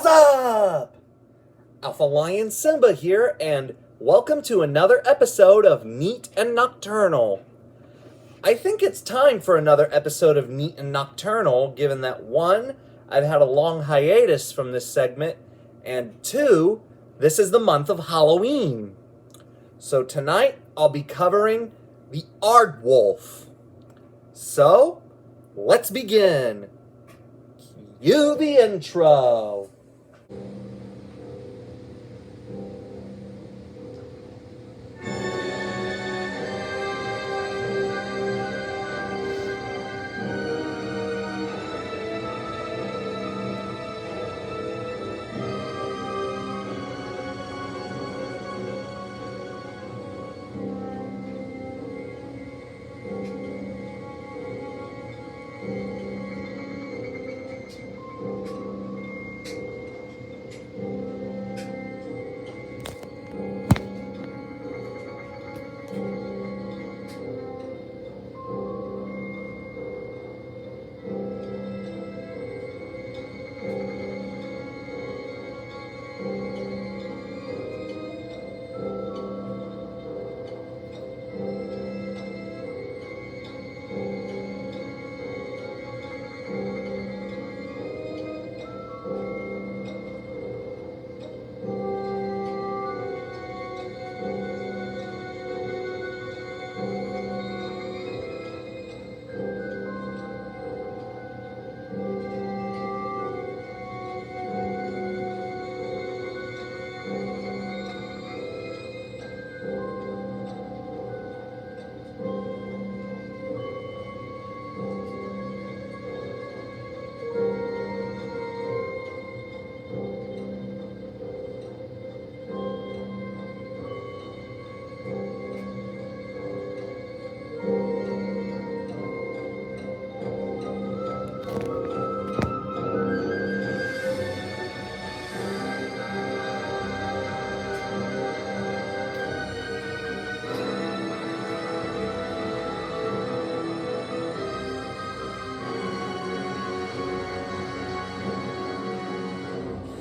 What's up? Alpha Lion Simba here, and welcome to another episode of Neat and Nocturnal. I think it's time for another episode of Neat and Nocturnal, given that 1, I've had a long hiatus from this segment, and 2, this is the month of Halloween. So tonight, I'll be covering the Aardwolf. So, let's begin. Cue the intro.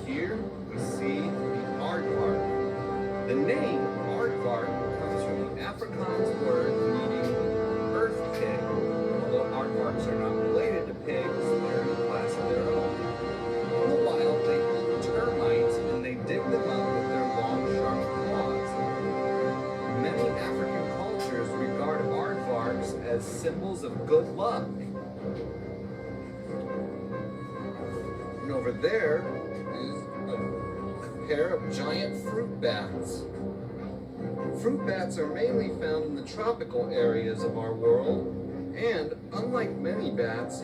Here we see the aardvark. The name aardvark comes from the Afrikaans word meaning earth pig. Although aardvarks are not related to pigs, they're in a class of their own. In the wild, they eat termites and they dig them up with their long, sharp claws. Many African cultures regard aardvarks as symbols of good luck. And over there is a pair of giant fruit bats. Fruit bats are mainly found in the tropical areas of our world, and unlike many bats,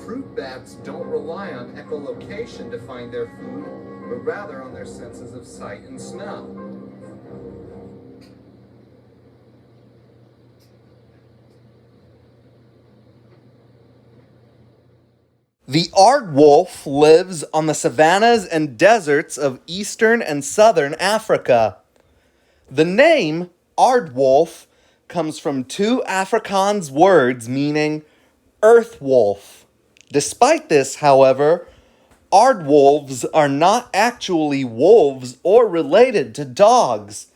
fruit bats don't rely on echolocation to find their food, but rather on their senses of sight and smell. The aardwolf lives on the savannas and deserts of eastern and southern Africa. The name aardwolf comes from 2 Afrikaans words meaning earth wolf. Despite this, however, aardwolves are not actually wolves or related to dogs.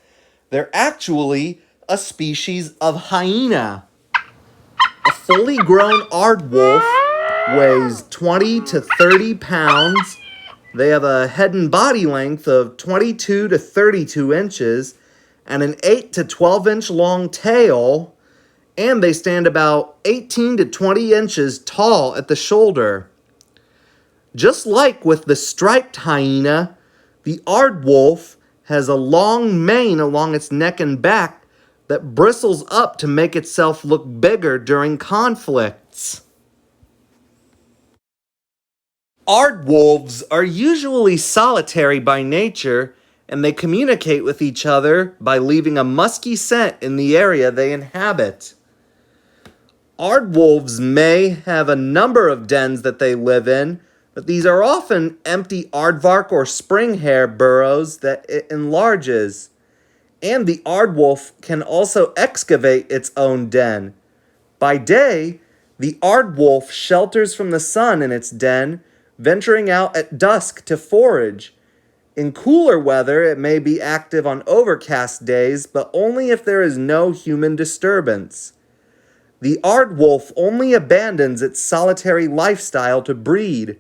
They're actually a species of hyena. A fully grown aardwolf weighs 20 to 30 pounds. They have a head and body length of 22 to 32 inches and an 8 to 12 inch long tail, and they stand about 18 to 20 inches tall at the shoulder. Just like with the striped hyena, the aardwolf has a long mane along its neck and back that bristles up to make itself look bigger during conflicts. Aardwolves are usually solitary by nature, and they communicate with each other by leaving a musky scent in the area they inhabit. Aardwolves may have a number of dens that they live in, but these are often empty aardvark or spring hare burrows that it enlarges. And the aardwolf can also excavate its own den. By day, the aardwolf shelters from the sun in its den, venturing out at dusk to forage. In cooler weather, it may be active on overcast days, but only if there is no human disturbance. The aardwolf only abandons its solitary lifestyle to breed.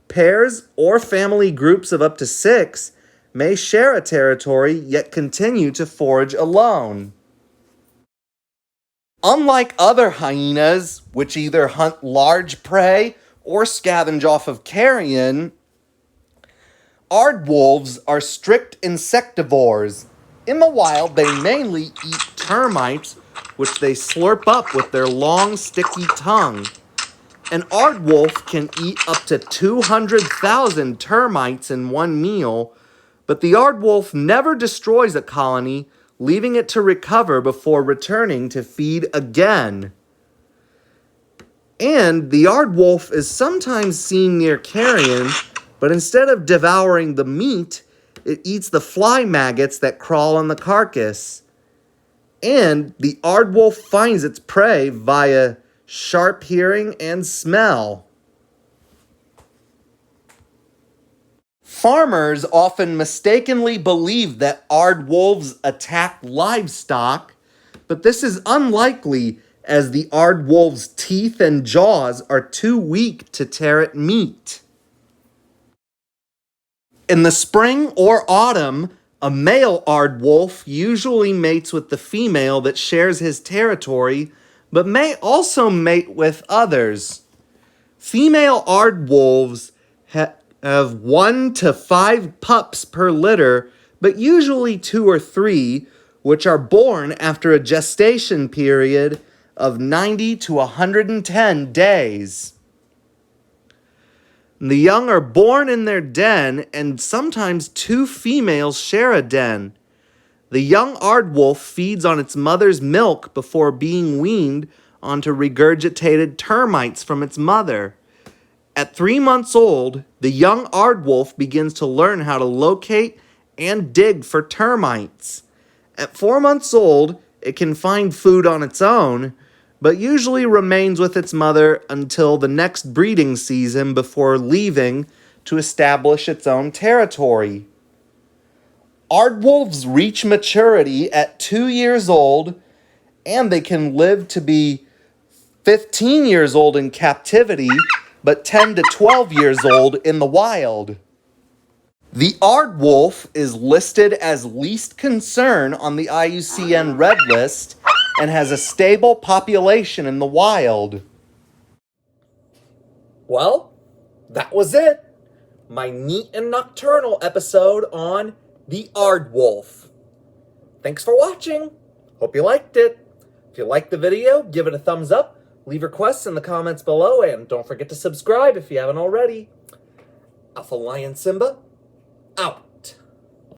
Pairs or family groups of up to 6 may share a territory yet continue to forage alone. Unlike other hyenas, which either hunt large prey or scavenge off of carrion, aardwolves are strict insectivores. In the wild, they mainly eat termites, which they slurp up with their long, sticky tongue. An aardwolf can eat up to 200,000 termites in one meal, but the aardwolf never destroys a colony, leaving it to recover before returning to feed again. And the aardwolf is sometimes seen near carrion, but instead of devouring the meat, it eats the fly maggots that crawl on the carcass. And the aardwolf finds its prey via sharp hearing and smell. Farmers often mistakenly believe that aardwolves attack livestock, but this is unlikely as the aardwolf's teeth and jaws are too weak to tear at meat. In the spring or autumn, a male aardwolf usually mates with the female that shares his territory, but may also mate with others. Female aardwolves have 1 to 5 pups per litter, but usually 2 or 3, which are born after a gestation period of 90 to 110 days. The young are born in their den, and sometimes 2 females share a den. The young aardwolf feeds on its mother's milk before being weaned onto regurgitated termites from its mother. At 3 months old, the young aardwolf begins to learn how to locate and dig for termites. At 4 months old, it can find food on its own, but usually remains with its mother until the next breeding season before leaving to establish its own territory. Aardwolves reach maturity at 2 years old, and they can live to be 15 years old in captivity, but 10 to 12 years old in the wild. The aardwolf is listed as least concern on the IUCN Red List and has a stable population in the wild. Well, that was it. My neat and nocturnal episode on the aardwolf. Thanks for watching. Hope you liked it. If you liked the video, give it a thumbs up. Leave requests in the comments below, and don't forget to subscribe if you haven't already. Alpha Lion Simba, out.